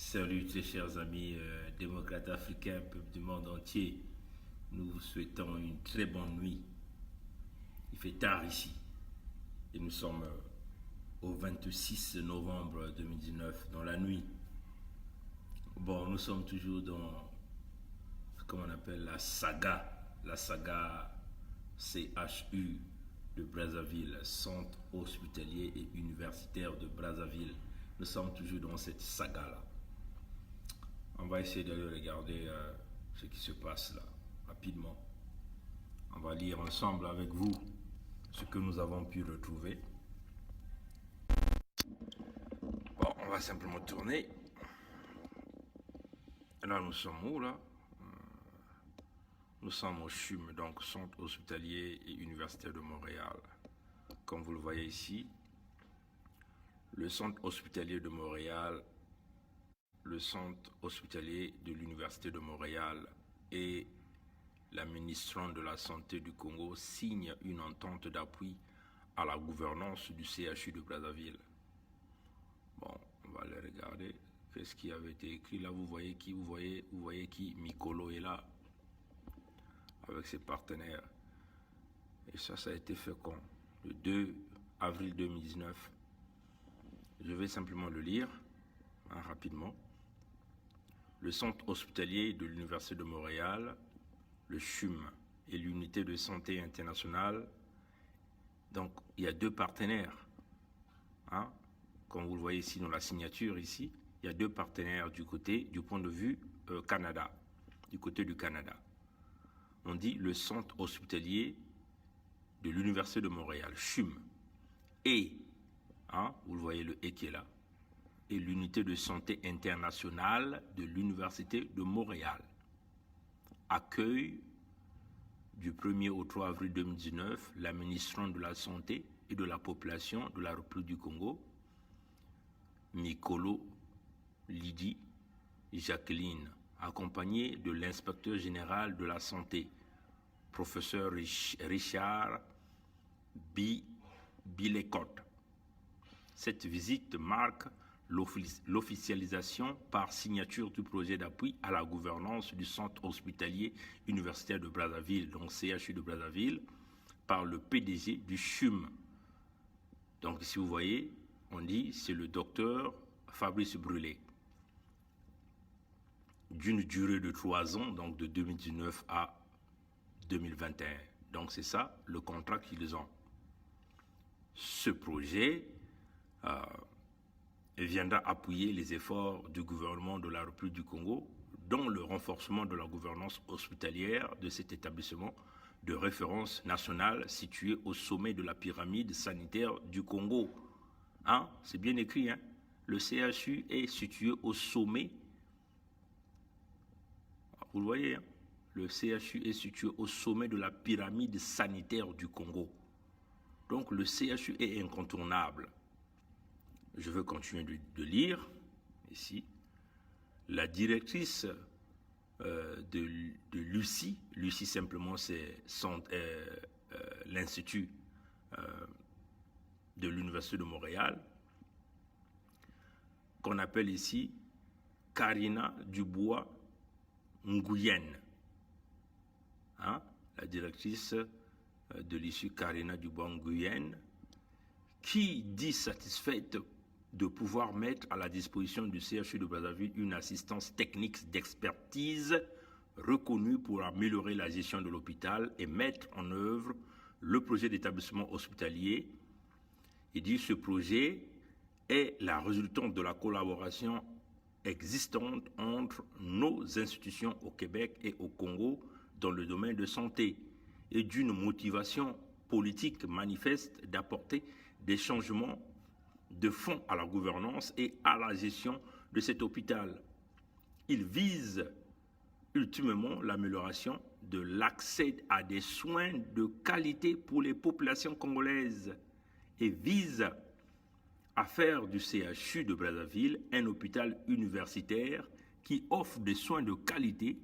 Salut très chers amis démocrates africains, peuple du monde entier. Nous vous souhaitons une très bonne nuit. Il fait tard ici et nous sommes au 26 novembre 2019, dans la nuit. Bon, nous sommes toujours dans ce qu'on appelle la saga CHU de Brazzaville, Centre hospitalier et universitaire de Brazzaville. Nous sommes toujours dans cette saga-là. On va essayer d'aller regarder ce qui se passe là, rapidement. On va lire ensemble avec vous ce que nous avons pu retrouver. Bon, on va simplement tourner. Là, nous sommes où là? Nous sommes au CHUM, donc Centre hospitalier et universitaire de Montréal. Comme vous le voyez ici, le Centre hospitalier de Montréal, le Centre hospitalier de l'Université de Montréal et la ministre de la Santé du Congo signent une entente d'appui à la gouvernance du CHU de Brazzaville. Bon, on va aller regarder. Qu'est-ce qui avait été écrit là? Vous voyez qui? Vous voyez qui? Mikolo est là, avec ses partenaires. Et ça a été fait quand? Le 2 avril 2019. Je vais simplement le lire rapidement. Le Centre hospitalier de l'Université de Montréal, le CHUM et l'Unité de santé internationale. Donc, il y a deux partenaires. Comme vous le voyez ici dans la signature, ici, il y a deux partenaires du point de vue Canada, du côté du Canada. On dit le Centre hospitalier de l'Université de Montréal, CHUM, et, vous le voyez le « et » qui est là, et l'unité de santé internationale de l'Université de Montréal. Accueille du 1er au 3 avril 2019 la ministre de la Santé et de la Population de la République du Congo, Mikolo Lydie Jacqueline, accompagnée de l'inspecteur général de la Santé, professeur Richard Bilecotte. Cette visite marque l'officialisation par signature du projet d'appui à la gouvernance du Centre hospitalier universitaire de Brazzaville, donc CHU de Brazzaville, par le PDG du CHUM. Donc ici vous voyez, on dit c'est le docteur Fabrice Brulé, d'une durée de 3 ans, donc de 2019 à 2021. Donc c'est ça le contrat qu'ils ont. Ce projet viendra appuyer les efforts du gouvernement de la République du Congo, dont le renforcement de la gouvernance hospitalière de cet établissement de référence nationale situé au sommet de la pyramide sanitaire du Congo. C'est bien écrit, Le CHU est situé au sommet. Vous le voyez, Le CHU est situé au sommet de la pyramide sanitaire du Congo. Donc le CHU est incontournable. Je veux continuer de lire ici. La directrice de Lucie simplement c'est l'Institut de l'Université de Montréal, qu'on appelle ici Karina Dubois Nguyen. La directrice de l'issue Karina Dubois Nguyen, qui dit satisfaite de pouvoir mettre à la disposition du CHU de Brazzaville une assistance technique d'expertise reconnue pour améliorer la gestion de l'hôpital et mettre en œuvre le projet d'établissement hospitalier. Il dit ce projet est la résultante de la collaboration existante entre nos institutions au Québec et au Congo dans le domaine de santé et d'une motivation politique manifeste d'apporter des changements de fond à la gouvernance et à la gestion de cet hôpital. Il vise ultimement l'amélioration de l'accès à des soins de qualité pour les populations congolaises et vise à faire du CHU de Brazzaville un hôpital universitaire qui offre des soins de qualité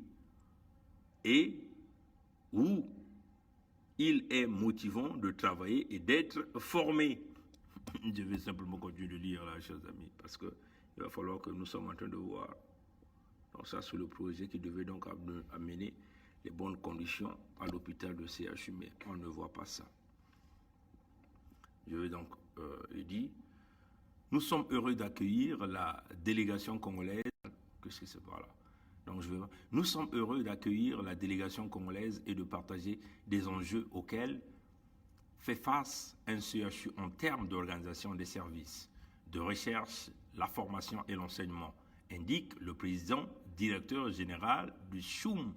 et où il est motivant de travailler et d'être formé. Je vais simplement continuer de lire là, chers amis, parce qu'il il va falloir que nous sommes en train de voir. Donc ça, c'est le projet qui devait donc amener les bonnes conditions à l'hôpital de CHU, mais on ne voit pas ça. Je vais donc dire, nous sommes heureux d'accueillir la délégation congolaise. Qu'est-ce que c'est par là? Donc nous sommes heureux d'accueillir la délégation congolaise et de partager des enjeux auxquels fait face un CHU en termes d'organisation des services, de recherche, la formation et l'enseignement, indique le président directeur général du CHUM,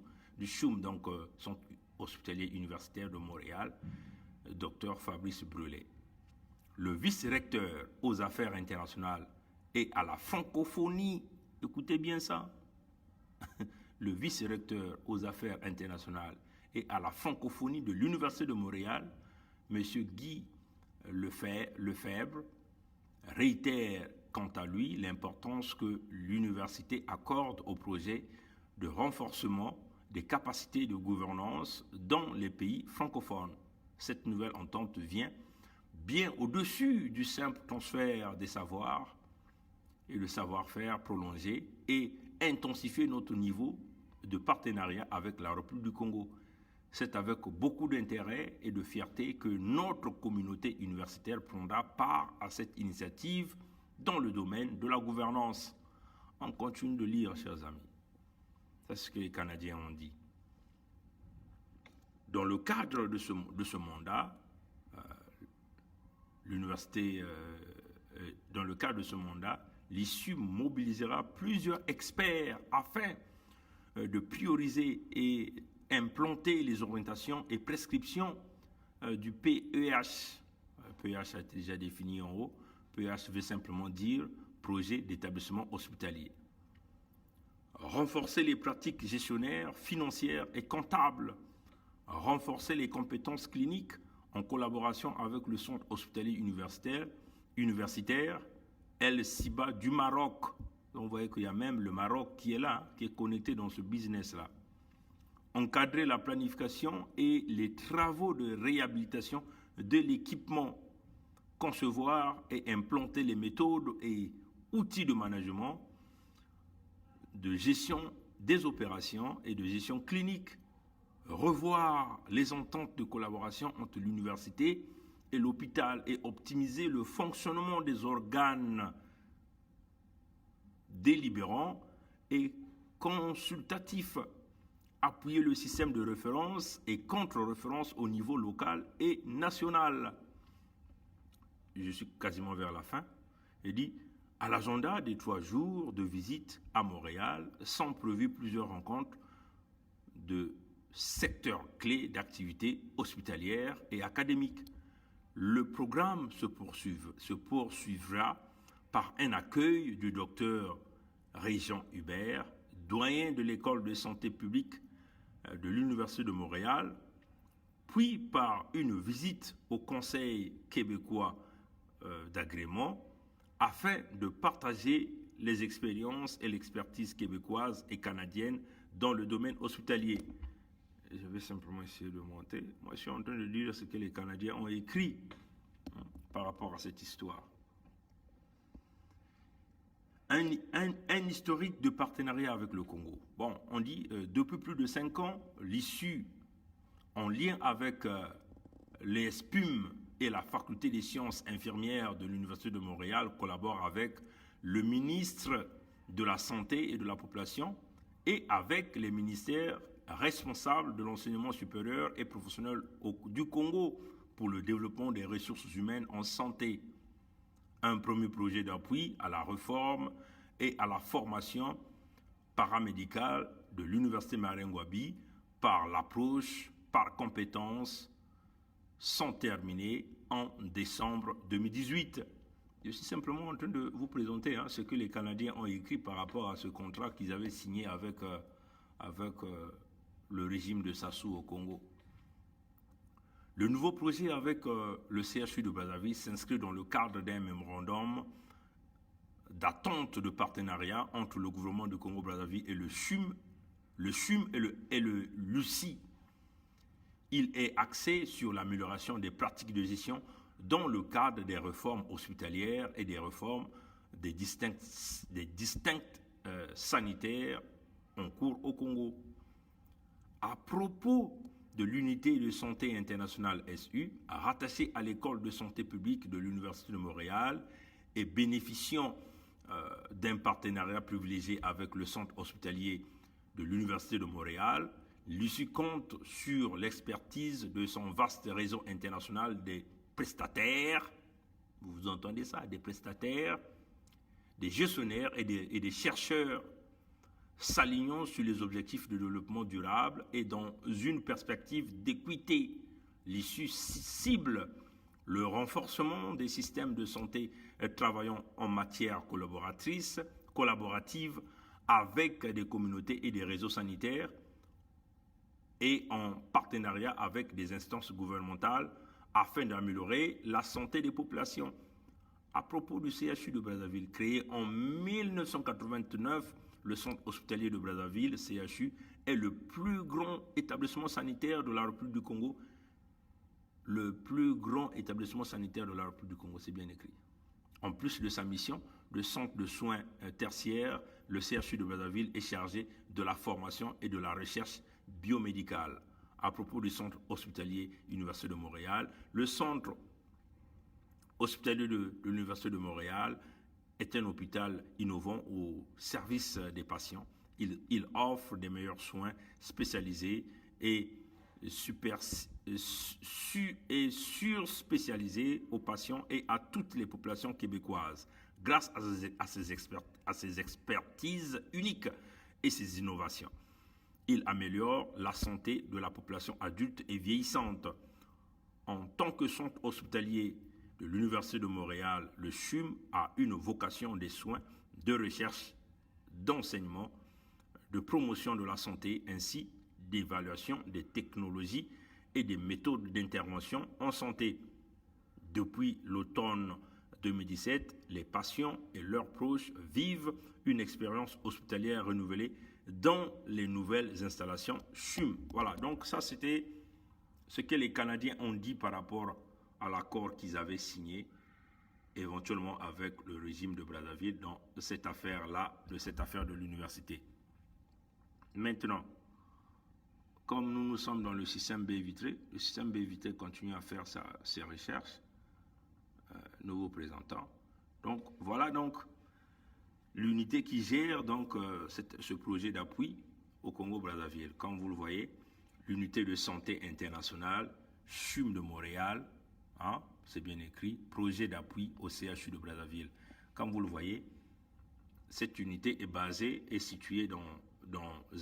donc Centre hospitalier universitaire de Montréal, Dr Fabrice Brelet. Le vice-recteur aux affaires internationales et à la francophonie, écoutez bien ça, le vice-recteur aux affaires internationales et à la francophonie de l'Université de Montréal, M. Guy Lefebvre, réitère quant à lui l'importance que l'université accorde au projet de renforcement des capacités de gouvernance dans les pays francophones. Cette nouvelle entente vient bien au-dessus du simple transfert des savoirs et le savoir-faire prolongé et intensifier notre niveau de partenariat avec la République du Congo. C'est avec beaucoup d'intérêt et de fierté que notre communauté universitaire prendra part à cette initiative dans le domaine de la gouvernance. On continue de lire, chers amis. C'est ce que les Canadiens ont dit. Dans le cadre de ce mandat, l'ISU mobilisera plusieurs experts afin de prioriser et implanter les orientations et prescriptions du PEH. PEH a été déjà défini en haut. PEH veut simplement dire projet d'établissement hospitalier. Renforcer les pratiques gestionnaires, financières et comptables. Renforcer les compétences cliniques en collaboration avec le centre hospitalier universitaire El Siba du Maroc. Donc vous voyez qu'il y a même le Maroc qui est là, qui est connecté dans ce business-là. Encadrer la planification et les travaux de réhabilitation de l'équipement. Concevoir et implanter les méthodes et outils de management, de gestion des opérations et de gestion clinique. Revoir les ententes de collaboration entre l'université et l'hôpital et optimiser le fonctionnement des organes délibérants et consultatifs. Appuyer le système de référence et contre-référence au niveau local et national. Je suis quasiment vers la fin. Il dit, à l'agenda des 3 jours de visite à Montréal, sont prévues plusieurs rencontres de secteurs clés d'activité hospitalière et académique. Le programme se poursuivra par un accueil du docteur Régent Hubert, doyen de l'école de santé publique de l'Université de Montréal, puis par une visite au Conseil québécois d'agrément afin de partager les expériences et l'expertise québécoise et canadienne dans le domaine hospitalier. Je vais simplement essayer de monter. Moi, je suis en train de lire ce que les Canadiens ont écrit par rapport à cette histoire. Un historique de partenariat avec le Congo. Bon, on dit depuis plus de 5 ans, l'ISU, en lien avec les SPUM et la faculté des sciences infirmières de l'Université de Montréal, collabore avec le ministre de la Santé et de la Population et avec les ministères responsables de l'enseignement supérieur et professionnel du Congo pour le développement des ressources humaines en santé. Un premier projet d'appui à la réforme et à la formation paramédicale de l'Université Marengwabi par l'approche par compétences sont terminés en décembre 2018. Je suis simplement en train de vous présenter ce que les Canadiens ont écrit par rapport à ce contrat qu'ils avaient signé avec le régime de Sassou au Congo. Le nouveau projet avec le CHU de Brazzaville s'inscrit dans le cadre d'un mémorandum d'attente de partenariat entre le gouvernement du Congo-Brazzaville et le CHUM et le LUCI. Il est axé sur l'amélioration des pratiques de gestion dans le cadre des réformes hospitalières et des réformes des distincts sanitaires en cours au Congo. À propos de l'unité de santé internationale SU, rattachée à l'école de santé publique de l'Université de Montréal et bénéficiant d'un partenariat privilégié avec le centre hospitalier de l'Université de Montréal, l'ISU compte sur l'expertise de son vaste réseau international des prestataires, vous entendez ça, des prestataires, des gestionnaires et des chercheurs s'alignant sur les objectifs de développement durable et dans une perspective d'équité. L'ISU cible le renforcement des systèmes de santé travaillant en matière collaborative avec des communautés et des réseaux sanitaires et en partenariat avec des instances gouvernementales afin d'améliorer la santé des populations. À propos du CHU de Brazzaville, créé en 1989, le centre hospitalier de Brazzaville, CHU, est le plus grand établissement sanitaire de la République du Congo. Le plus grand établissement sanitaire de la République du Congo, c'est bien écrit. En plus de sa mission de centre de soins tertiaires, le CHU de Brazzaville est chargé de la formation et de la recherche biomédicale. À propos du centre hospitalier Université de Montréal, le centre hospitalier de l'Université de Montréal est un hôpital innovant au service des patients. Il offre des meilleurs soins spécialisés et surspécialisés aux patients et à toutes les populations québécoises. Grâce à ses expertises uniques et ses innovations, il améliore la santé de la population adulte et vieillissante. En tant que centre hospitalier de l'Université de Montréal, le CHUM a une vocation des soins, de recherche, d'enseignement, de promotion de la santé, ainsi d'évaluation des technologies et des méthodes d'intervention en santé. Depuis l'automne 2017, les patients et leurs proches vivent une expérience hospitalière renouvelée dans les nouvelles installations CHUM. Voilà, donc ça c'était ce que les Canadiens ont dit par rapport à l'accord qu'ils avaient signé éventuellement avec le régime de Brazzaville dans cette affaire-là, de cette affaire de l'université. Maintenant, comme nous sommes dans le système baie vitrée, le système baie vitrée continue à faire ses recherches, nous vous présentons. Donc voilà donc l'unité qui gère donc ce projet d'appui au Congo-Brazzaville. Comme vous le voyez, l'unité de santé internationale, CHUM de Montréal, hein, c'est bien écrit, projet d'appui au CHU de Brazzaville. Comme vous le voyez, cette unité est basée et située dans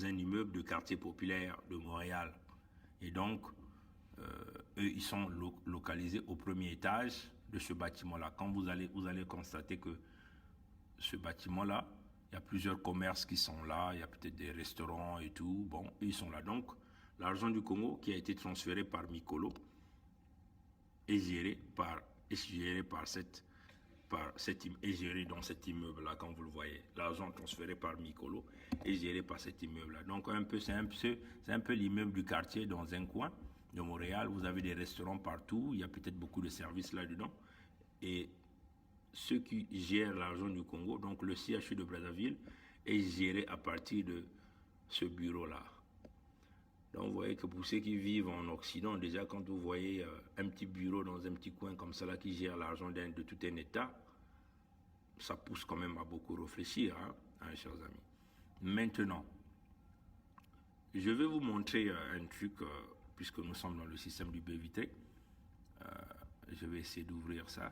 un immeuble de quartier populaire de Montréal. Et donc, eux, ils sont localisés au premier étage de ce bâtiment-là. Quand vous allez constater que ce bâtiment-là, il y a plusieurs commerces qui sont là, il y a peut-être des restaurants et tout. Bon, ils sont là. Donc, l'argent du Congo qui a été transféré par Mikolo est géré dans cet immeuble-là, comme vous le voyez. L'argent transféré par Mikolo est géré par cet immeuble-là. Donc, c'est un peu l'immeuble du quartier dans un coin de Montréal. Vous avez des restaurants partout. Il y a peut-être beaucoup de services là-dedans. Et ceux qui gèrent l'argent du Congo, donc le CHU de Brazzaville, est géré à partir de ce bureau-là. Donc vous voyez que pour ceux qui vivent en Occident, déjà quand vous voyez un petit bureau dans un petit coin comme ça là qui gère l'argent de tout un État, ça pousse quand même à beaucoup réfléchir, hein, chers amis. Maintenant, je vais vous montrer un truc, puisque nous sommes dans le système du BVT. Je vais essayer d'ouvrir ça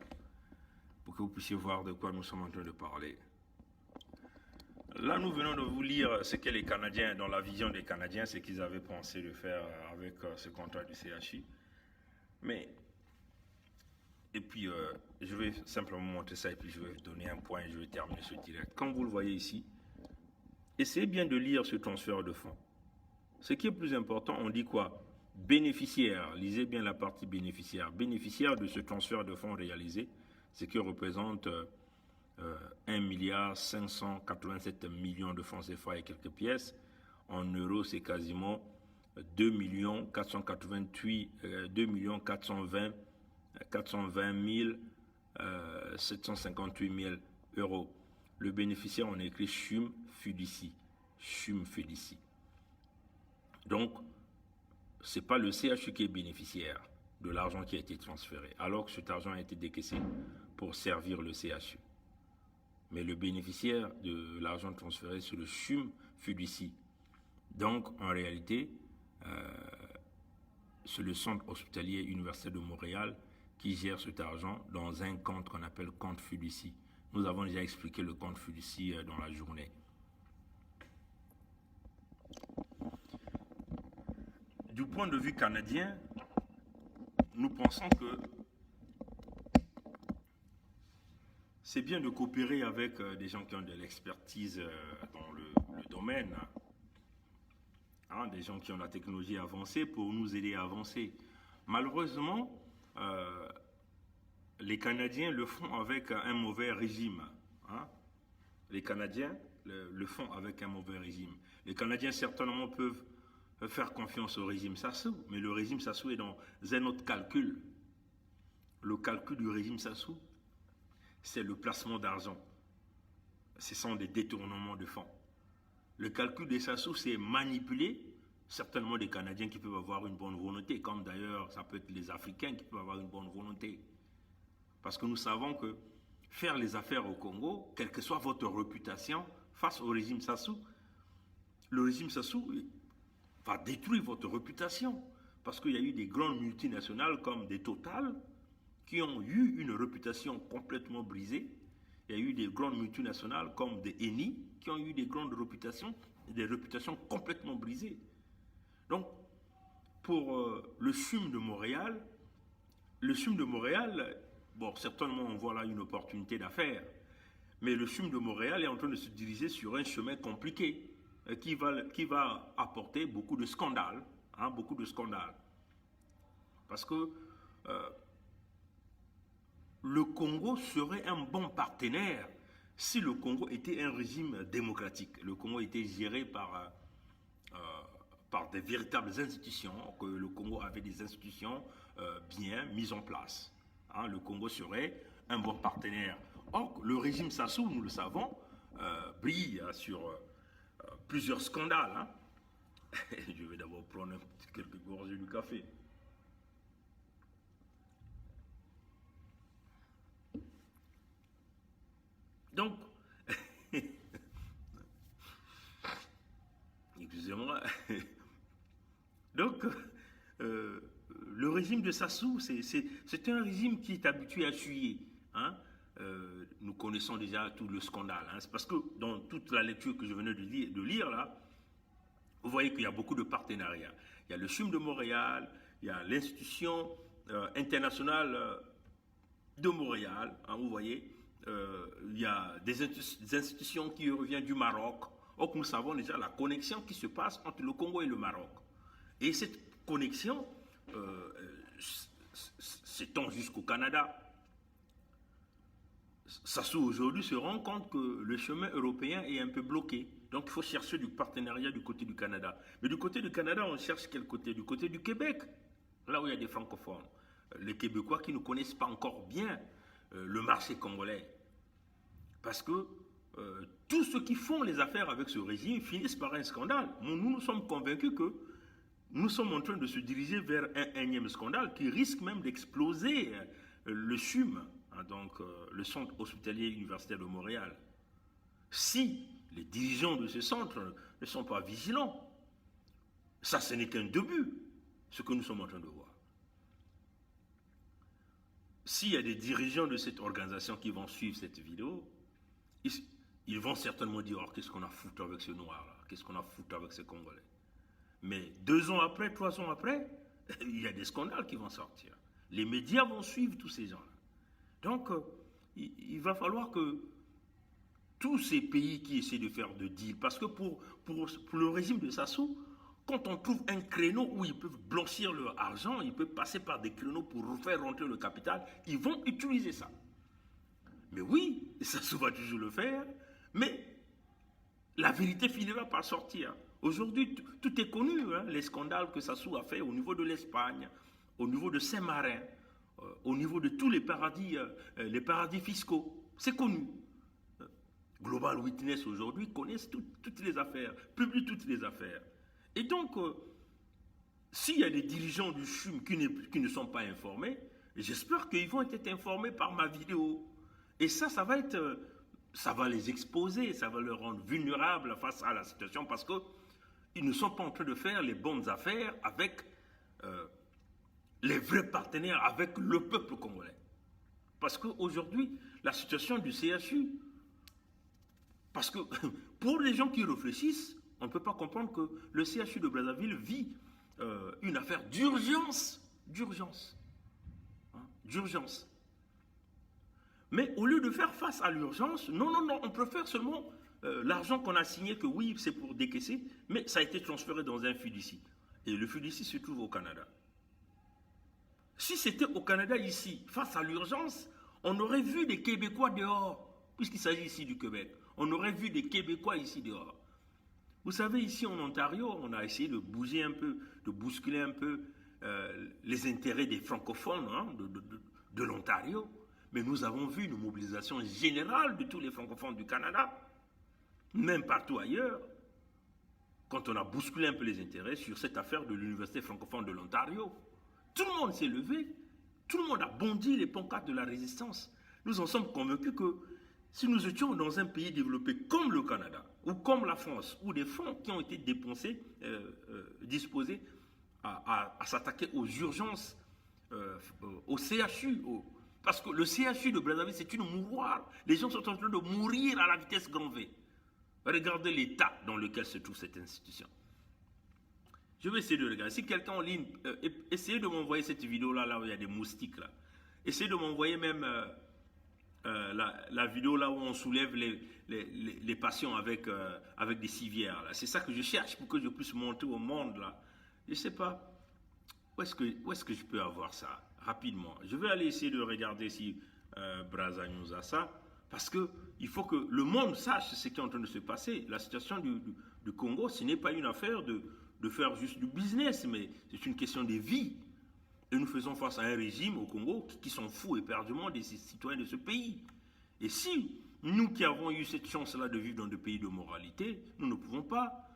pour que vous puissiez voir de quoi nous sommes en train de parler. Là, nous venons de vous lire ce que les Canadiens, dans la vision des Canadiens, ce qu'ils avaient pensé de faire avec ce contrat du CHI. Et puis, je vais simplement montrer ça et puis je vais donner un point et je vais terminer ce direct. Comme vous le voyez ici, essayez bien de lire ce transfert de fonds. Ce qui est plus important, on dit quoi? Bénéficiaire, lisez bien la partie bénéficiaire. Bénéficiaire de ce transfert de fonds réalisé, ce qui représente 1,587 milliard de francs CFA et quelques pièces. En euros, c'est quasiment 2 420 758 euros. Le bénéficiaire, on a écrit Chum Fiducie. Chum Fiducie. Donc, ce n'est pas le CHU qui est bénéficiaire de l'argent qui a été transféré, alors que cet argent a été décaissé pour servir le CHU. Mais le bénéficiaire de l'argent transféré, c'est le Chum Fiducie. Donc, en réalité, c'est le centre hospitalier universitaire de Montréal qui gère cet argent dans un compte qu'on appelle compte fiducie. Nous avons déjà expliqué le compte fiducie dans la journée. Du point de vue canadien, nous pensons que c'est bien de coopérer avec des gens qui ont de l'expertise dans le domaine, hein, des gens qui ont la technologie avancée pour nous aider à avancer. Malheureusement, les Canadiens le font avec un mauvais régime. Hein. Les Canadiens le font avec un mauvais régime. Les Canadiens certainement peuvent faire confiance au régime Sassou, mais le régime Sassou est dans un autre calcul. Le calcul du régime Sassou, c'est le placement d'argent. Ce sont des détournements de fonds. Le calcul des Sassou, c'est manipuler certainement des Canadiens qui peuvent avoir une bonne volonté, comme d'ailleurs ça peut être les Africains qui peuvent avoir une bonne volonté. Parce que nous savons que faire les affaires au Congo, quelle que soit votre réputation face au régime Sassou, le régime Sassou va détruire votre réputation. Parce qu'il y a eu des grandes multinationales comme des Total qui ont eu une réputation complètement brisée. Il y a eu des grandes multinationales comme des Eni qui ont eu des grandes réputations, des réputations complètement brisées. Donc, pour le CHUM de Montréal, bon, certainement on voit là une opportunité d'affaires, mais le CHUM de Montréal est en train de se diriger sur un chemin compliqué qui va apporter beaucoup de scandales, hein, beaucoup de scandales. Parce que le Congo serait un bon partenaire si le Congo était un régime démocratique. Le Congo était géré par des véritables institutions, que le Congo avait des institutions bien mises en place. Hein, le Congo serait un bon partenaire. Or, le régime Sassou, nous le savons, brille sur plusieurs scandales. Hein. Je vais d'abord prendre quelques gorgées du café. Donc, excusez-moi. Donc, le régime de Sassou, c'est un régime qui est habitué à fuir. Hein. Nous connaissons déjà tout le scandale. Hein. C'est parce que dans toute la lecture que je venais de lire là, vous voyez qu'il y a beaucoup de partenariats. Il y a le CHUM de Montréal, il y a l'institution internationale de Montréal, hein, vous voyez. Il y a des institutions qui reviennent du Maroc. Or, nous savons déjà la connexion qui se passe entre le Congo et le Maroc. Et cette connexion s'étend jusqu'au Canada. Sassou aujourd'hui se rend compte que le chemin européen est un peu bloqué. Donc il faut chercher du partenariat du côté du Canada. Mais du côté du Canada, on cherche quel côté? Du côté du Québec, là où il y a des francophones. Les Québécois qui ne connaissent pas encore bien le marché congolais. Parce que tous ceux qui font les affaires avec ce régime finissent par un scandale. Nous sommes convaincus que nous sommes en train de se diriger vers un énième scandale qui risque même d'exploser le CHUM, hein, donc le centre hospitalier universitaire de Montréal. Si les dirigeants de ce centre ne sont pas vigilants, ça ce n'est qu'un début, ce que nous sommes en train de voir. S'il y a des dirigeants de cette organisation qui vont suivre cette vidéo, ils vont certainement dire oh, qu'est-ce qu'on a foutu avec ce noir-là, qu'est-ce qu'on a foutu avec ce Congolais. Mais 2 ans après, 3 ans après, il y a des scandales qui vont sortir. Les médias vont suivre tous ces gens-là. Donc, il va falloir que tous ces pays qui essaient de faire de deals, parce que pour le régime de Sassou, quand on trouve un créneau où ils peuvent blanchir leur argent, ils peuvent passer par des créneaux pour faire rentrer le capital, ils vont utiliser ça. Mais oui, Sassou va toujours le faire, mais la vérité finira par sortir. Aujourd'hui, tout est connu, hein, les scandales que Sassou a fait au niveau de l'Espagne, au niveau de Saint-Marin, au niveau de tous les paradis fiscaux. C'est connu. Global Witness aujourd'hui connaissent toutes les affaires, publient toutes les affaires. Et donc, s'il y a des dirigeants du CHUM qui ne sont pas informés, j'espère qu'ils vont être informés par ma vidéo. Et ça va les exposer, ça va les rendre vulnérables face à la situation parce qu'ils ne sont pas en train de faire les bonnes affaires avec les vrais partenaires, avec le peuple congolais. Parce qu'aujourd'hui, la situation du CHU, parce que pour les gens qui réfléchissent, on ne peut pas comprendre que le CHU de Brazzaville vit une affaire d'urgence. D'urgence. Hein, d'urgence. Mais au lieu de faire face à l'urgence, non, on préfère seulement l'argent qu'on a signé, que oui, c'est pour décaisser, mais ça a été transféré dans un fiducie. Et le fiducie se trouve au Canada. Si c'était au Canada ici, face à l'urgence, on aurait vu des Québécois dehors, puisqu'il s'agit ici du Québec. On aurait vu des Québécois ici dehors. Vous savez, ici en Ontario, on a essayé de bouger un peu, de bousculer un peu les intérêts des francophones hein, de l'Ontario. Mais nous avons vu une mobilisation générale de tous les francophones du Canada, même partout ailleurs, quand on a bousculé un peu les intérêts sur cette affaire de l'Université francophone de l'Ontario. Tout le monde s'est levé, tout le monde a bondi les pancartes de la résistance. Nous en sommes convaincus que si nous étions dans un pays développé comme le Canada, ou comme la France, où des fonds qui ont été dépensés, disposés à s'attaquer aux urgences, au CHU, parce que le CHU de Brazzaville, c'est une mouroire. Les gens sont en train de mourir à la vitesse grand V. Regardez l'état dans lequel se trouve cette institution. Je vais essayer de regarder. Si quelqu'un en ligne, essayez de m'envoyer cette vidéo-là, là où il y a des moustiques. Là. Essayez de m'envoyer même la vidéo là où on soulève les patients avec des civières. C'est ça que je cherche pour que je puisse montrer au monde. Là. Je ne sais pas. Où est-ce que je peux avoir ça rapidement? Je vais aller essayer de regarder si Brazza nous a ça. Parce qu'il faut que le monde sache ce qui est en train de se passer. La situation du Congo, ce n'est pas une affaire de faire juste du business, mais c'est une question de vie. Et nous faisons face à un régime au Congo qui s'en fout éperdument des citoyens de ce pays. Et si nous qui avons eu cette chance-là de vivre dans des pays de moralité, nous ne pouvons pas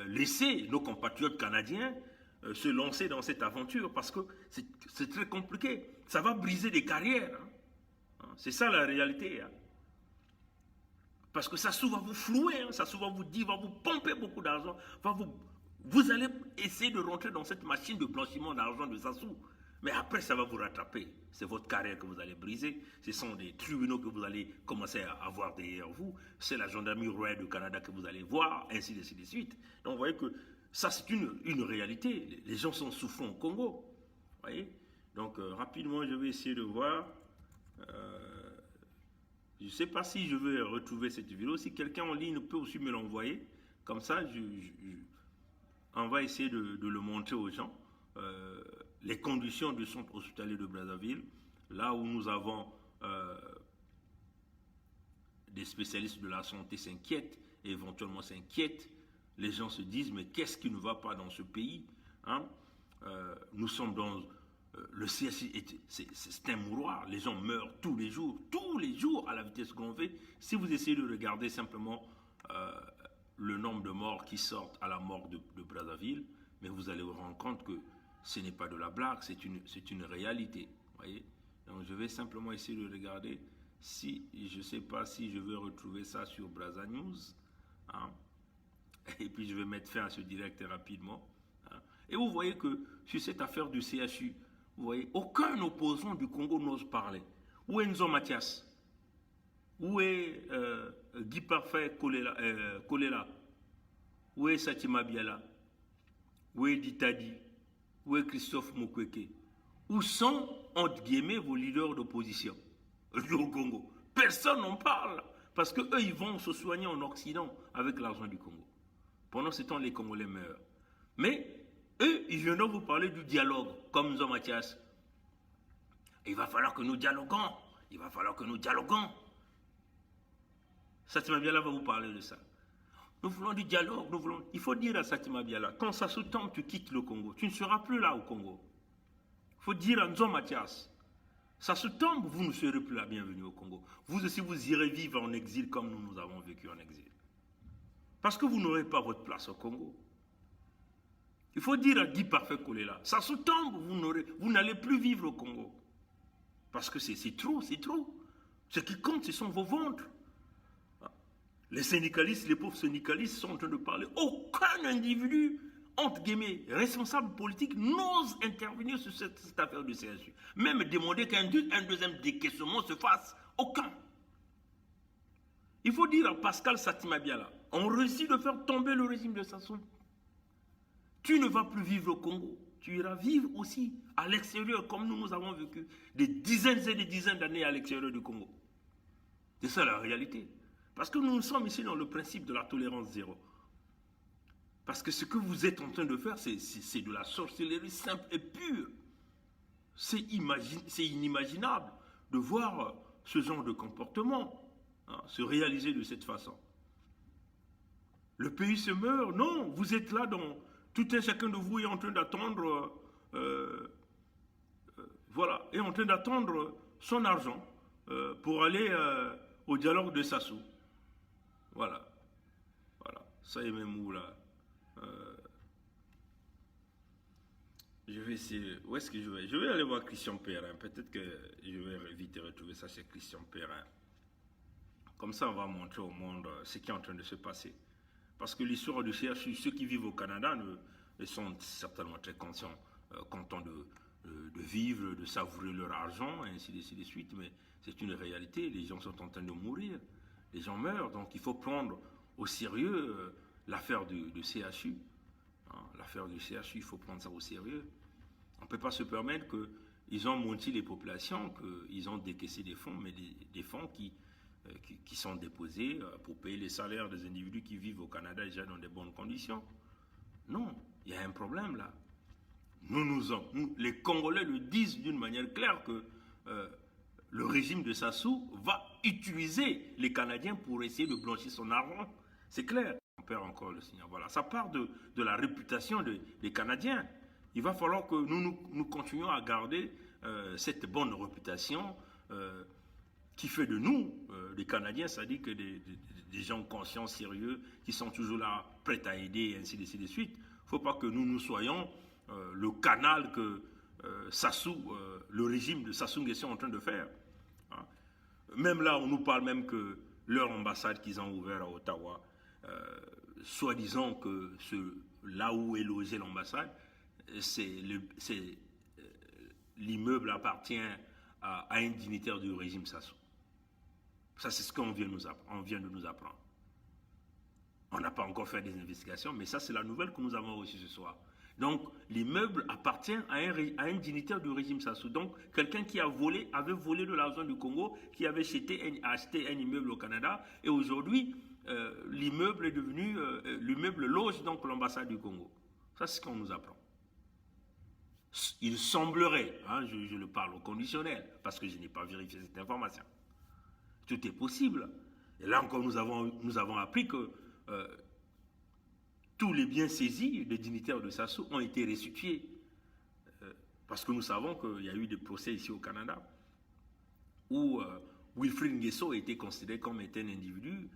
laisser nos compatriotes canadiens se lancer dans cette aventure parce que c'est très compliqué. Ça va briser des carrières. Hein. C'est ça la réalité. Hein. Parce que ça va vous flouer, hein. Ça va vous dire, va vous pomper beaucoup d'argent, vous allez essayer de rentrer dans cette machine de blanchiment d'argent de Sassou. Mais après, ça va vous rattraper. C'est votre carrière que vous allez briser. Ce sont des tribunaux que vous allez commencer à avoir derrière vous. C'est la gendarmerie royale du Canada que vous allez voir, ainsi de suite. Donc, vous voyez que ça, c'est une réalité. Les gens sont souffrants au Congo. Vous voyez? Donc, rapidement, je vais essayer de voir. Je ne sais pas si je vais retrouver cette vidéo. Si quelqu'un en ligne peut aussi me l'envoyer. Comme ça, on va essayer de le montrer aux gens. Les conditions du centre hospitalier de Brazzaville, là où nous avons des spécialistes de la santé s'inquiètent, et éventuellement s'inquiètent. Les gens se disent, mais qu'est-ce qui ne va pas dans ce pays hein? Nous sommes dans... le CSI, c'est un mouroir. Les gens meurent tous les jours à la vitesse grand V. Si vous essayez de regarder simplement le nombre de morts qui sortent à la morgue de Brazzaville, mais vous allez vous rendre compte que ce n'est pas de la blague, c'est une réalité. Voyez? Donc je vais simplement essayer de regarder si, je ne sais pas si je vais retrouver ça sur Brazza News. Hein? Et puis je vais mettre fin à ce direct rapidement. Hein? Et vous voyez que sur cette affaire du CHU, vous voyez, aucun opposant du Congo n'ose parler. Où est Nzo Mathias? Où est Guy Parfait Kolela? Où est Satima Biala? Où est Ditadi? Où est Christophe Mukwege? Où sont, entre guillemets, vos leaders d'opposition au Congo? Personne n'en parle. Parce qu'eux, ils vont se soigner en Occident avec l'argent du Congo. Pendant ce temps, les Congolais meurent. Mais eux, ils viendront vous parler du dialogue, comme Nzo Mathias. Il va falloir que nous dialoguons. Il va falloir que nous dialoguons. Satima Biala va vous parler de ça. Nous voulons du dialogue, il faut dire à Satima Biala, quand ça se tombe, tu quittes le Congo. Tu ne seras plus là au Congo. Il faut dire à Nzo Mathias, Ça se tombe, vous ne serez plus la bienvenue au Congo. Vous aussi, vous irez vivre en exil comme nous avons vécu en exil. Parce que vous n'aurez pas votre place au Congo. Il faut dire à Guy Parfait Kolela, ça se tombe, vous n'allez plus vivre au Congo. Parce que c'est trop, c'est trop. Ce qui compte, ce sont vos ventres. Les syndicalistes, les pauvres syndicalistes sont en train de parler. Aucun individu, entre guillemets, responsable politique n'ose intervenir sur cette affaire du CSU. Même demander qu'un deuxième décaissement se fasse. Aucun. Il faut dire à Pascal Satimabiala, on réussit de faire tomber le régime de Sassou. Tu ne vas plus vivre au Congo. Tu iras vivre aussi à l'extérieur, comme nous avons vécu des dizaines et des dizaines d'années à l'extérieur du Congo. C'est ça la réalité. Parce que nous sommes ici dans le principe de la tolérance zéro. Parce que ce que vous êtes en train de faire, c'est de la sorcellerie simple et pure. C'est inimaginable de voir ce genre de comportement se réaliser de cette façon. Le pays se meurt. Non, vous êtes là dans... Tout un chacun de vous est en train d'attendre... voilà, est en train d'attendre son argent pour aller au dialogue de Sassou. Voilà. Voilà. Ça est même où là je vais essayer. Où est-ce que je vais? Je vais aller voir Christian Perrin. Peut-être que je vais vite retrouver ça chez Christian Perrin. Comme ça, on va montrer au monde ce qui est en train de se passer. Parce que l'histoire du CHU, ceux qui vivent au Canada sont certainement très conscients, contents de vivre, de savourer leur argent, et ainsi de suite. Mais c'est une réalité. Les gens sont en train de mourir. Les gens meurent. Donc il faut prendre au sérieux l'affaire du CHU. L'affaire du CHU, il faut prendre ça au sérieux. On ne peut pas se permettre qu'ils ont menti les populations, qu'ils ont décaissé des fonds, mais des fonds qui sont déposés pour payer les salaires des individus qui vivent au Canada déjà dans de bonnes conditions. Non, il y a un problème là. Nous, les Congolais le disent d'une manière claire que le régime de Sassou va utiliser les Canadiens pour essayer de blanchir son argent. C'est clair. On perd encore le signal. Voilà, ça part de la réputation des Canadiens. Il va falloir que nous continuions à garder cette bonne réputation qui fait de nous, les Canadiens, c'est-à-dire que des gens conscients, sérieux, qui sont toujours là, prêts à aider, et ainsi de suite. Il ne faut pas que nous soyons le canal que Sassou, le régime de Sassou Nguesso est en train de faire. Hein. Même là, on nous parle même que leur ambassade qu'ils ont ouverte à Ottawa, soi-disant que là où est logée l'ambassade, l'immeuble appartient à un dignitaire du régime Sassou. Ça, c'est ce qu'on vient de nous apprendre. On n'a pas encore fait des investigations, mais ça, c'est la nouvelle que nous avons reçue ce soir. Donc, l'immeuble appartient à un dignitaire du régime Sassou. Donc, quelqu'un qui avait volé de l'argent du Congo, qui avait acheté un immeuble au Canada, et aujourd'hui, l'immeuble est devenu, l'immeuble loge donc l'ambassade du Congo. Ça, c'est ce qu'on nous apprend. Il semblerait, je le parle au conditionnel, parce que je n'ai pas vérifié cette information. Tout est possible. Et là encore, nous avons appris que tous les biens saisis des dignitaires de Sassou ont été restitués. Parce que nous savons qu'il y a eu des procès ici au Canada où Wilfrid Nguesso a été considéré comme étant un individu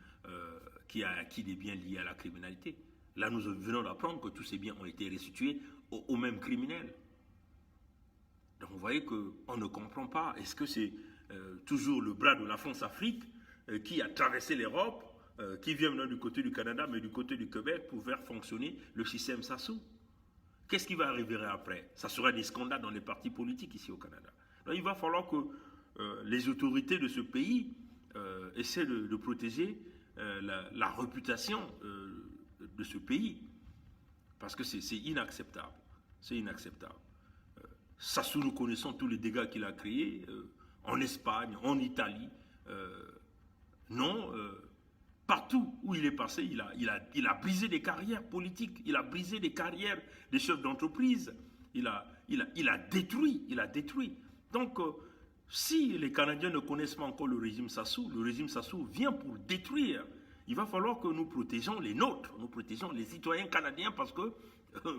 qui a acquis des biens liés à la criminalité. Là, nous venons d'apprendre que tous ces biens ont été restitués aux mêmes criminels. Donc vous voyez qu'on ne comprend pas. Est-ce que c'est toujours le bras de la France-Afrique qui a traversé l'Europe, qui vient maintenant du côté du Canada, mais du côté du Québec pour faire fonctionner le système Sassou? Qu'est-ce qui va arriver après? Ça sera des scandales dans les partis politiques ici au Canada. Donc il va falloir que les autorités de ce pays essaient de protéger la réputation de ce pays. Parce que c'est inacceptable. C'est inacceptable. Sassou, nous connaissons tous les dégâts qu'il a créés en Espagne, en Italie. Partout où il est passé, il a brisé des carrières politiques, il a brisé des carrières des chefs d'entreprise, il a détruit. Donc, si les Canadiens ne connaissent pas encore le régime Sassou vient pour détruire. Il va falloir que nous protégeons les nôtres, nous protégeons les citoyens canadiens parce que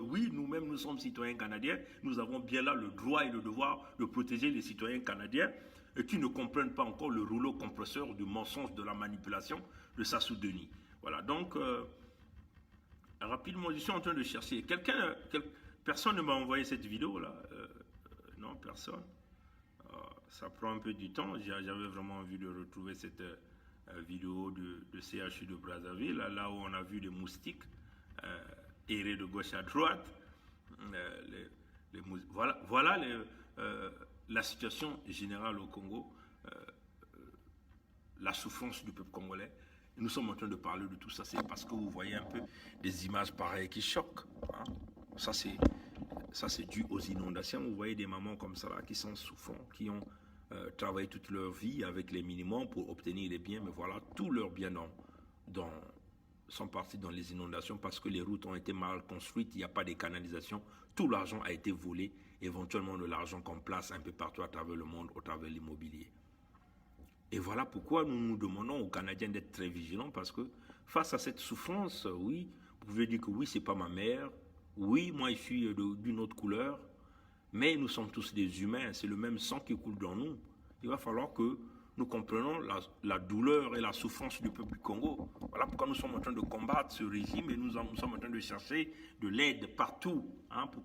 Oui, nous-mêmes, nous sommes citoyens canadiens. Nous avons bien là le droit et le devoir de protéger les citoyens canadiens qui ne comprennent pas encore le rouleau compresseur du mensonge, de la manipulation de Sassou Denis. Voilà, donc, rapidement, je suis en train de chercher. Personne ne m'a envoyé cette vidéo-là. Non, personne. Ça prend un peu du temps. J'avais vraiment envie de retrouver cette vidéo de CHU de Brazzaville, là où on a vu des moustiques errer de gauche à droite. Voilà la situation générale au Congo, la souffrance du peuple congolais. Et nous sommes en train de parler de tout ça. C'est parce que vous voyez un peu des images pareilles qui choquent. Hein. Ça, c'est dû aux inondations. Vous voyez des mamans comme ça là, qui sont souffrantes, qui ont travaillé toute leur vie avec les minimums pour obtenir les biens. Mais voilà, tous leurs biens sont partis dans les inondations parce que les routes ont été mal construites, il n'y a pas de canalisation. Tout l'argent a été volé, éventuellement de l'argent qu'on place un peu partout à travers le monde, au travers de l'immobilier. Et voilà pourquoi nous nous demandons aux Canadiens d'être très vigilants parce que face à cette souffrance, oui, vous pouvez dire que oui, c'est pas ma mère, oui, moi je suis d'une autre couleur, mais nous sommes tous des humains, c'est le même sang qui coule dans nous. Il va falloir que nous comprenons la douleur et la souffrance du peuple du Congo. Voilà pourquoi nous sommes en train de combattre ce régime et nous sommes en train de chercher de l'aide partout hein, pour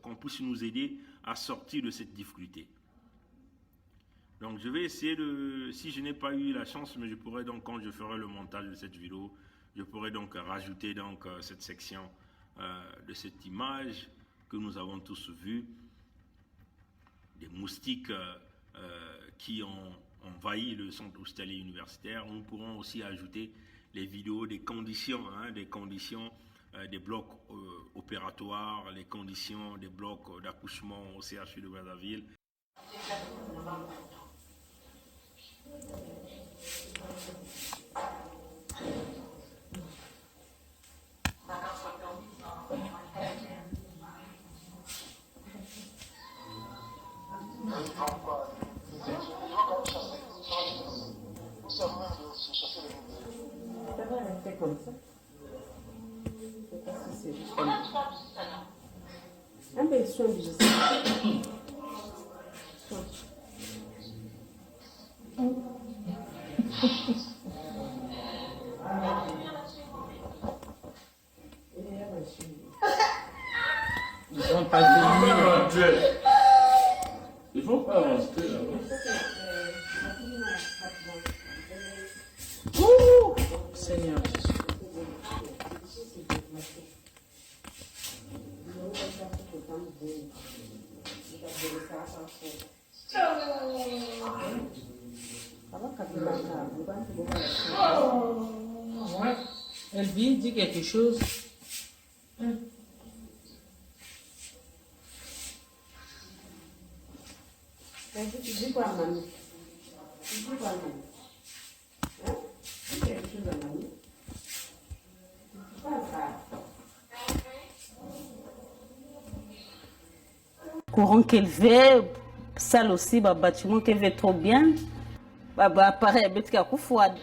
qu'on puisse nous aider à sortir de cette difficulté. Donc je vais essayer de, si je n'ai pas eu la chance, mais je pourrais donc, quand je ferai le montage de cette vidéo, je pourrais donc rajouter donc cette section de cette image que nous avons tous vue, des moustiques qui ont envahi le centre hospitalier universitaire. Nous pourrons aussi ajouter les vidéos des conditions, des blocs opératoires, les conditions des blocs d'accouchement au CHU de Brazzaville. Comme ça. C'est juste comme ça. Ah ben, soin de je sais. Ils sont pas venus. Il faut pas avancer là. Seigneur. Elvie dit quelque chose. Tu dis quoi, mamie? Tu dis quoi, mamie? Hein? Dis quelque chose à mamie. Courant qu'elle veut, salle aussi, bâtiment qu'elle veut trop bien. Pareil, bête qui a coup froid.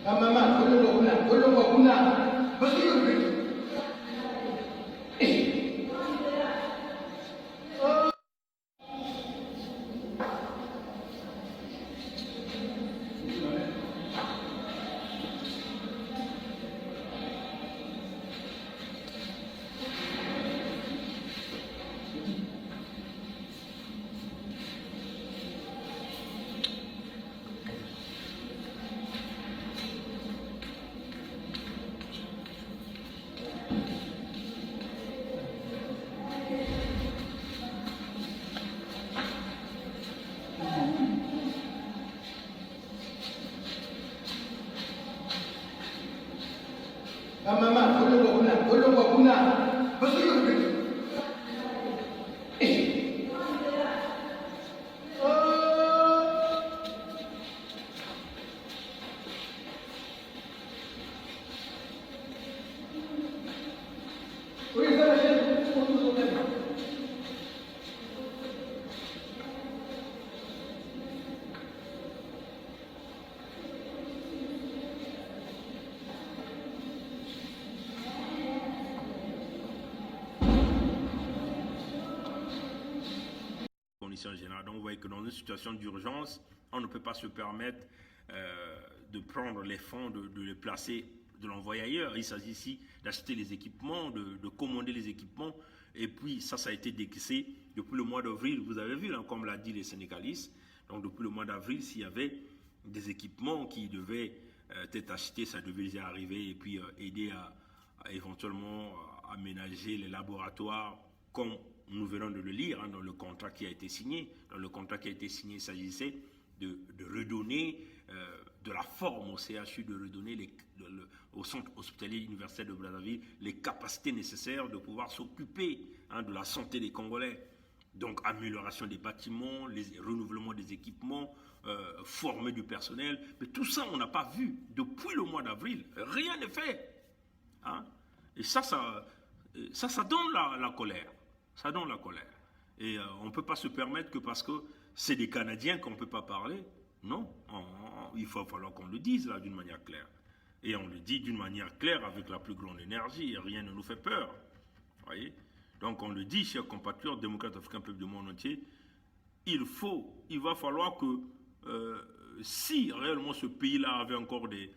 en général. Donc vous voyez que dans une situation d'urgence, on ne peut pas se permettre de prendre les fonds, de les placer, de l'envoyer ailleurs. Il s'agit ici d'acheter les équipements, de commander les équipements. Et puis ça a été décaissé depuis le mois d'avril. Vous avez vu, hein, comme l'a dit les syndicalistes. Donc depuis le mois d'avril, s'il y avait des équipements qui devaient être achetés, ça devait déjà arriver et puis aider à éventuellement aménager les laboratoires comme nous venons de le lire, hein, dans le contrat qui a été signé. Dans le contrat qui a été signé, il s'agissait de redonner de la forme au CHU, de redonner au centre hospitalier universitaire de Brazzaville les capacités nécessaires de pouvoir s'occuper, hein, de la santé des Congolais. Donc amélioration des bâtiments, renouvellement des équipements, former du personnel. Mais tout ça, on n'a pas vu depuis le mois d'avril. Rien n'est fait. Hein? Et ça donne la colère. Ça donne la colère. Et on ne peut pas se permettre que parce que c'est des Canadiens qu'on ne peut pas parler. Non, il va falloir qu'on le dise là d'une manière claire. Et on le dit d'une manière claire avec la plus grande énergie et rien ne nous fait peur. Voyez? Donc on le dit, chers compatriotes, démocrates africains, peuple du monde entier, il va falloir que si réellement ce pays-là avait encore des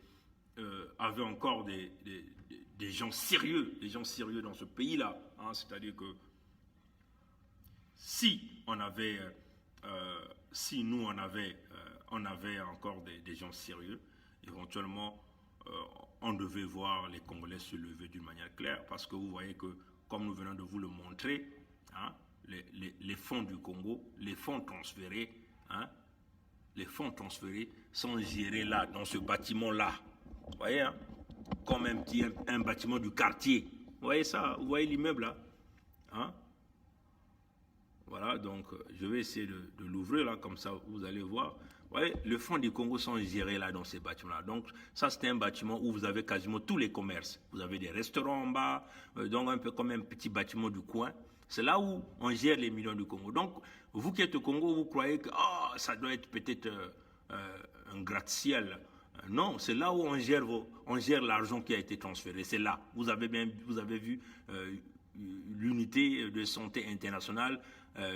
gens sérieux, dans ce pays-là, hein, c'est-à-dire que si nous on avait encore des gens sérieux, éventuellement on devait voir les Congolais se lever d'une manière claire, parce que vous voyez que, comme nous venons de vous le montrer, hein, les fonds du Congo, les fonds transférés, hein, sont gérés là, dans ce bâtiment-là. Vous voyez, hein, comme un bâtiment du quartier. Vous voyez ça? Vous voyez l'immeuble là, hein? Voilà, donc je vais essayer de l'ouvrir là, comme ça vous allez voir. Vous voyez, les fonds du Congo sont gérés là dans ces bâtiments-là. Donc ça, c'est un bâtiment où vous avez quasiment tous les commerces. Vous avez des restaurants en bas, donc un peu comme un petit bâtiment du coin. C'est là où on gère les millions du Congo. Donc vous qui êtes au Congo, vous croyez que ça doit être peut-être un gratte-ciel. Non, c'est là où on gère l'argent qui a été transféré. C'est là. Vous avez vu l'unité de santé internationale,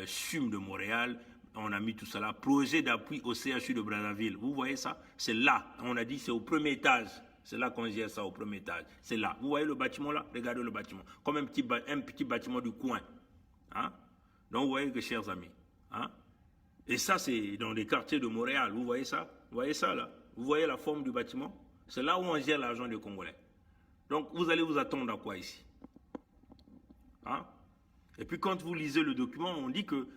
CHUM de Montréal. On a mis tout cela, projet d'appui au CHU de Brazzaville. Vous voyez ça? C'est là. On a dit c'est au premier étage. C'est là qu'on gère ça, au premier étage. C'est là. Vous voyez le bâtiment là? Regardez le bâtiment. Comme un petit bâtiment du coin. Hein? Donc vous voyez que, chers amis. Hein? Et ça, c'est dans les quartiers de Montréal. Vous voyez ça? Vous voyez ça là? Vous voyez la forme du bâtiment? C'est là où on gère l'argent des Congolais. Donc vous allez vous attendre à quoi ici? Hein? Et puis quand vous lisez le document, on dit que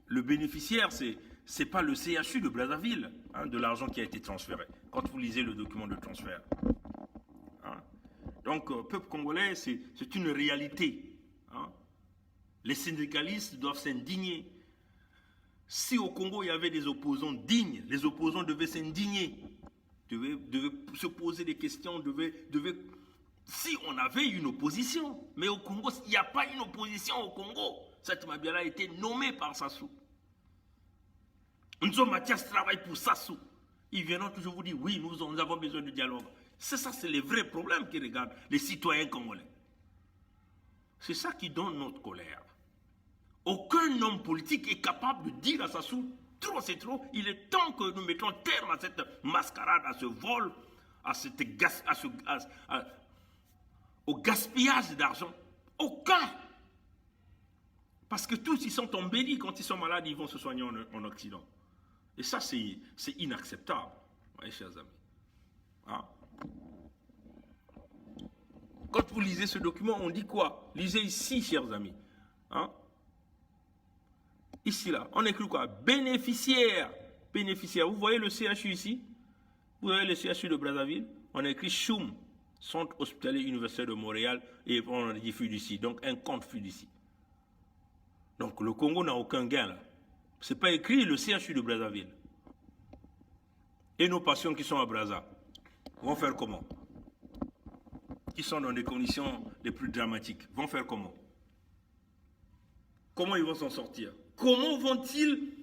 le bénéficiaire, c'est pas le CHU de Brazzaville, hein, de l'argent qui a été transféré. Quand vous lisez le document de transfert. Hein? Donc, peuple congolais, c'est une réalité. Hein? Les syndicalistes doivent s'indigner. Si au Congo, il y avait des opposants dignes, les opposants devaient s'indigner, devaient se poser des questions, si on avait une opposition. Mais au Congo, il n'y a pas une opposition au Congo. Cette Mabiala a été nommée par Sassou. Nzo Mathias travaille pour Sassou. Ils viendront toujours vous dire, oui, nous avons besoin de dialogue. C'est ça, c'est les vrais problèmes qui regardent les citoyens congolais. C'est ça qui donne notre colère. Aucun homme politique est capable de dire à Sassou, trop c'est trop, il est temps que nous mettions terme à cette mascarade, à ce vol, au gaspillage d'argent. Aucun. Parce que tous, ils sont embellis. Quand ils sont malades, ils vont se soigner en Occident. Et ça, c'est inacceptable, mes chers amis. Hein? Quand vous lisez ce document, on dit quoi? Lisez ici, chers amis. Hein? Ici, là, on écrit quoi? Bénéficiaire. Bénéficiaire. Vous voyez le CHU ici? Vous voyez le CHU de Brazzaville? On a écrit CHUM, Centre hospitalier universitaire de Montréal, et on a dit fiducie, donc un compte fiducie. Donc le Congo n'a aucun gain là. Ce n'est pas écrit le CHU de Brazzaville. Et nos patients qui sont à Brazza vont faire comment? Qui sont dans des conditions les plus dramatiques vont faire comment? Comment ils vont s'en sortir? Comment vont-ils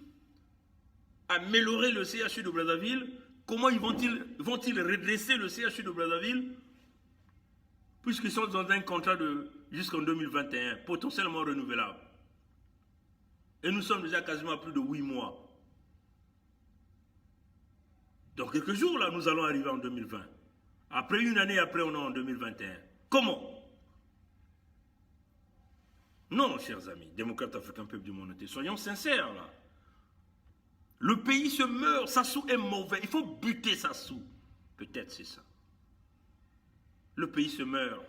améliorer le CHU de Brazzaville? Comment vont-ils redresser le CHU de Brazzaville? Puisqu'ils sont dans un contrat jusqu'en 2021, potentiellement renouvelable. Et nous sommes déjà quasiment à plus de 8 mois. Dans quelques jours, là, nous allons arriver en 2020. Après une année, après, on est en 2021. Comment? Non, chers amis, démocrates africains, peuple du monde entier, soyons sincères, là. Le pays se meurt, Sassou est mauvais. Il faut buter Sassou. Peut-être c'est ça. Le pays se meurt.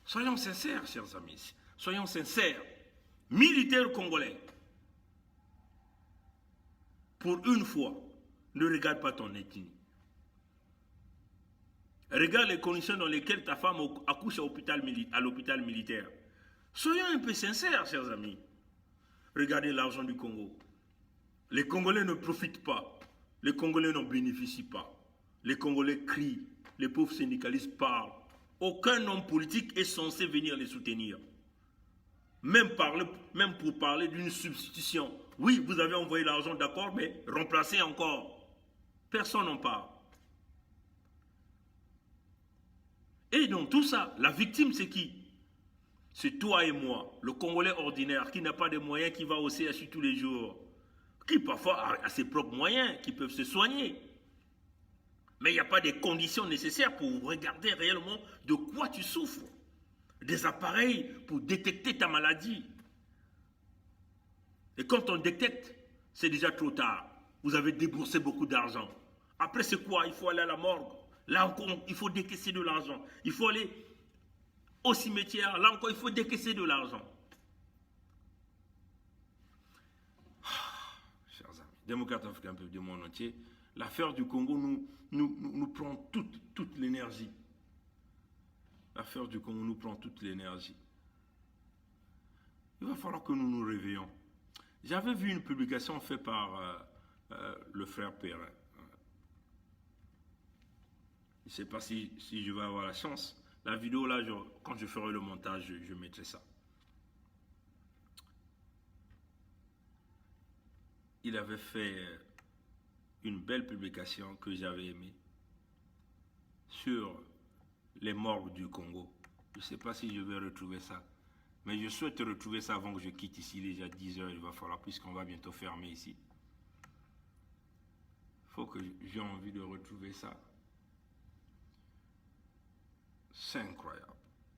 Soyons sincères, chers amis. Soyons sincères. Militaires congolais, pour une fois, ne regarde pas ton ethnie. Regarde les conditions dans lesquelles ta femme accouche à l'hôpital militaire. Soyons un peu sincères, chers amis. Regardez l'argent du Congo. Les Congolais ne profitent pas. Les Congolais n'en bénéficient pas. Les Congolais crient. Les pauvres syndicalistes parlent. Aucun homme politique est censé venir les soutenir. Même pour parler d'une substitution. Oui, vous avez envoyé l'argent, d'accord, mais remplacez encore. Personne n'en parle. Et dans tout ça, la victime, c'est qui? C'est toi et moi, le Congolais ordinaire, qui n'a pas de moyens, qui va au CHU tous les jours, qui parfois a ses propres moyens, qui peuvent se soigner. Mais il n'y a pas de conditions nécessaires pour regarder réellement de quoi tu souffres. Des appareils pour détecter ta maladie. Et quand on détecte, c'est déjà trop tard. Vous avez déboursé beaucoup d'argent. Après, c'est quoi? Il faut aller à la morgue. Là encore, il faut décaisser de l'argent. Il faut aller au cimetière. Là encore, il faut décaisser de l'argent. Chers amis, démocrates africains, peuple du monde entier, l'affaire du Congo nous prend toute l'énergie. L'affaire du Congo nous prend toute l'énergie. Il va falloir que nous nous réveillons. J'avais vu une publication faite par le frère Perrin. Je ne sais pas si je vais avoir la chance. La vidéo, là, quand je ferai le montage, je mettrai ça. Il avait fait une belle publication que j'avais aimée sur les morgues du Congo. Je ne sais pas si je vais retrouver ça. Mais je souhaite retrouver ça avant que je quitte ici. Déjà 10 heures, il va falloir, puisqu'on va bientôt fermer ici. Il faut que j'ai envie de retrouver ça. C'est incroyable,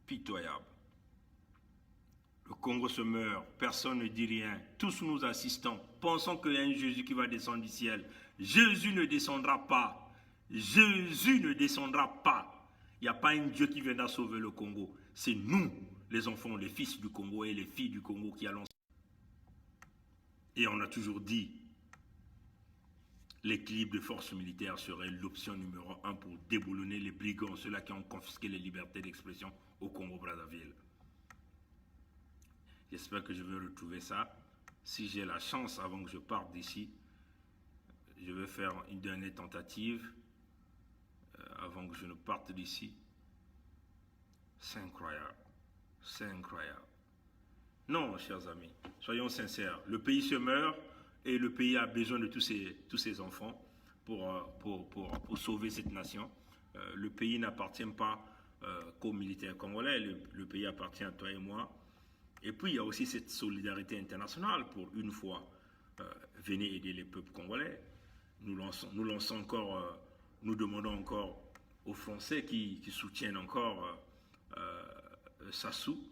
pitoyable. Le Congo se meurt, personne ne dit rien. Tous nous assistons, pensons qu'il y a un Jésus qui va descendre du ciel. Jésus ne descendra pas. Jésus ne descendra pas. Il n'y a pas un Dieu qui viendra sauver le Congo. C'est nous, les enfants, les fils du Congo et les filles du Congo qui allons. Et on a toujours dit, l'équilibre de forces militaires serait l'option numéro 1 pour déboulonner les brigands, ceux-là qui ont confisqué les libertés d'expression au Congo-Brazzaville. J'espère que je vais retrouver ça. Si j'ai la chance, avant que je parte d'ici, je vais faire une dernière tentative avant que je ne parte d'ici. C'est incroyable. C'est incroyable. Non, chers amis, soyons sincères. Le pays se meurt et le pays a besoin de tous ces enfants pour sauver cette nation. Le pays n'appartient pas qu'aux militaires congolais. Le pays appartient à toi et moi. Et puis, il y a aussi cette solidarité internationale pour une fois. Venez aider les peuples congolais. Nous lançons encore, nous demandons encore aux Français qui soutiennent encore Sassou.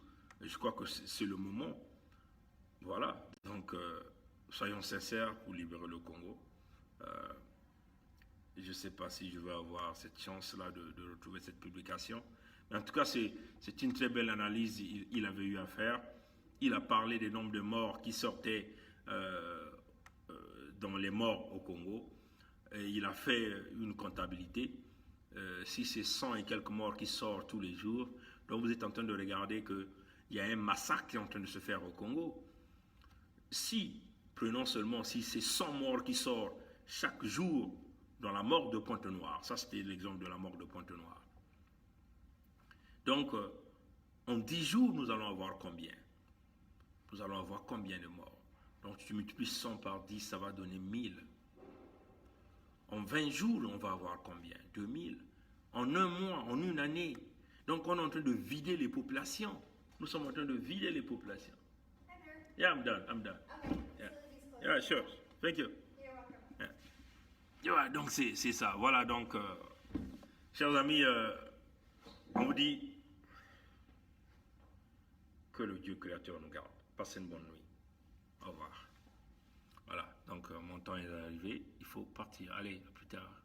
Je crois que c'est le moment. Voilà. Donc, soyons sincères pour libérer le Congo. Je ne sais pas si je vais avoir cette chance-là de retrouver cette publication. Mais en tout cas, c'est une très belle analyse il avait eu à faire. Il a parlé des nombres de morts qui sortaient dans les morts au Congo. Et il a fait une comptabilité. Si c'est 100 et quelques morts qui sortent tous les jours, donc vous êtes en train de regarder qu'il y a un massacre qui est en train de se faire au Congo. Prenons seulement, si c'est 100 morts qui sortent chaque jour dans la morgue de Pointe-Noire, ça c'était l'exemple de la morgue de Pointe-Noire. Donc, en 10 jours, nous allons avoir combien? Nous allons avoir combien de morts? Donc, tu multiplies 100 par 10, ça va donner 1000. En 20 jours, on va avoir combien? 2000. En un mois, en une année. Donc, on est en train de vider les populations. Nous sommes en train de vider les populations. Yeah, I'm done. I'm done. Okay. Yeah. So these clothes. Yeah, sure. Thank you. You're welcome. Yeah. Ouais, donc c'est ça. Voilà, donc, chers amis, on vous dit que le Dieu créateur nous garde. Passez une bonne nuit. Au revoir. Voilà, donc mon temps est arrivé. Il faut partir. Allez, à plus tard.